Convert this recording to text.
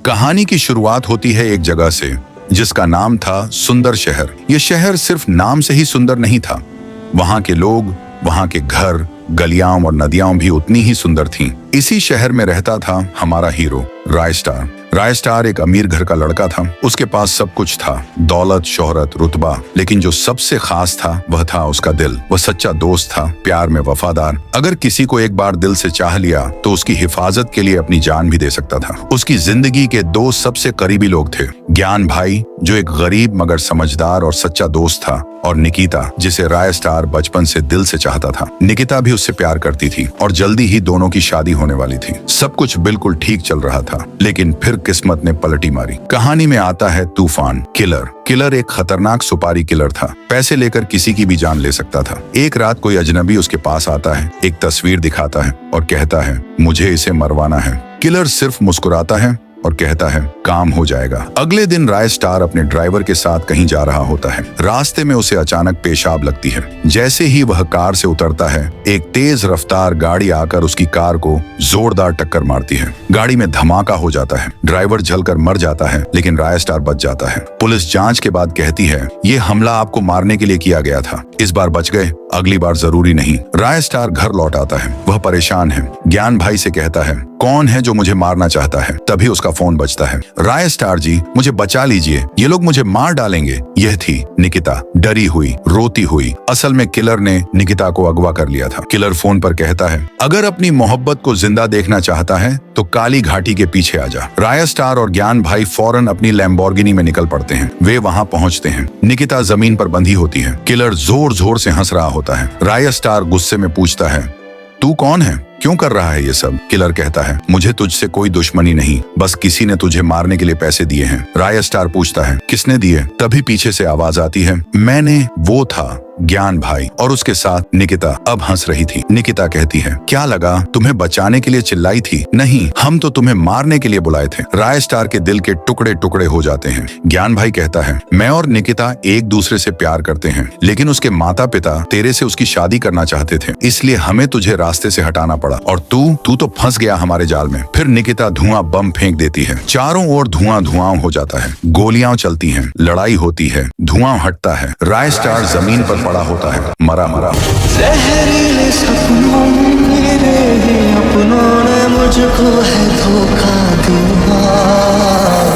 कहानी की शुरुआत होती है एक जगह से जिसका नाम था सुंदर शहर। यह शहर सिर्फ नाम से ही सुंदर नहीं था, वहां के लोग, वहां के घर, गलियां और नदियां भी उतनी ही सुंदर थीं। इसी शहर में रहता था हमारा हीरो रायस्टार। रायस्टार एक अमीर घर का लड़का था। उसके पास सब कुछ था, दौलत, शोहरत, रुतबा, लेकिन जो सबसे खास था वह था उसका दिल। वह सच्चा दोस्त था, प्यार में वफादार। अगर किसी को एक बार दिल से चाह लिया तो उसकी हिफाजत के लिए अपनी जान भी दे सकता था। उसकी जिंदगी के दो सबसे करीबी लोग थे, ज्ञान भाई जो एक गरीब मगर समझदार और सच्चा दोस्त था, और निकिता जिसे रायस्टार बचपन से दिल से चाहता था। निकिता भी उससे प्यार करती थी और जल्दी ही दोनों की शादी होने वाली थी। सब कुछ बिल्कुल ठीक चल रहा था, लेकिन फिर किस्मत ने पलटी मारी। कहानी में आता है तूफान। किलर एक खतरनाक सुपारी किलर था। पैसे लेकर किसी की भी जान ले सकता था। एक रात कोई अजनबी उसके पास आता है, एक तस्वीर दिखाता है और कहता है मुझे इसे मरवाना है। किलर सिर्फ मुस्कुराता है और कहता है काम हो जाएगा। अगले दिन रायस्टार अपने ड्राइवर के साथ कहीं जा रहा होता है। रास्ते में उसे अचानक पेशाब लगती है। जैसे ही वह कार से उतरता है, एक तेज रफ्तार गाड़ी आकर उसकी कार को जोरदार टक्कर मारती है। गाड़ी में धमाका हो जाता है। ड्राइवर जलकर मर जाता है, लेकिन रायस्टार बच जाता है। पुलिस जांच के बाद कहती है ये हमला आपको मारने के लिए किया गया था। इस बार बच गए, अगली बार जरूरी नहीं। रायस्टार घर लौट आता है। वह परेशान है। ज्ञान भाई से कहता है कौन है जो मुझे मारना चाहता है। तभी उसका फोन बजता है। रायस्टार जी, मुझे बचा लीजिए, ये लोग मुझे मार डालेंगे। यह थी निकिता, डरी हुई, रोती हुई। असल में किलर ने निकिता को अगवा कर लिया था। किलर फोन पर कहता है अगर अपनी मोहब्बत को जिंदा देखना चाहता है तो काली घाटी के पीछे आ जा। रायस्टार और ज्ञान भाई फौरन अपनी लैम्बोर्गिनी में निकल पड़ते हैं। वे वहां पहुंचते हैं। निकिता जमीन पर बंधी होती है। किलर जोर जोर से हंस रहा होता है। रायस्टार गुस्से में पूछता है तू कौन है, क्यों कर रहा है ये सब? किलर कहता है मुझे तुझसे कोई दुश्मनी नहीं, बस किसी ने तुझे मारने के लिए पैसे दिए हैं। रायस्टार पूछता है किसने दिए? तभी पीछे से आवाज आती है मैंने। वो था ज्ञान भाई और उसके साथ निकिता अब हंस रही थी। निकिता कहती है क्या लगा तुम्हें बचाने के लिए चिल्लाई थी? नहीं, हम तो तुम्हें मारने के लिए बुलाए थे। रायस्टार के दिल के टुकड़े टुकड़े हो जाते हैं। ज्ञान भाई कहता है मैं और निकिता एक दूसरे से प्यार करते हैं, लेकिन उसके माता पिता तेरे से उसकी शादी करना चाहते थे, इसलिए हमें तुझे रास्ते से हटाना पड़ा और तू तो फंस गया हमारे जाल में। फिर निकिता धुआं बम फेंक देती है। चारों ओर धुआं धुआं हो जाता है। गोलियां चलती हैं, लड़ाई होती है, धुआं हटता है। रायस्टार जमीन पर पड़ा होता है, मरा। जहरीले सपनों में मेरे ही अपनों ने मुझको है धोखा दिया।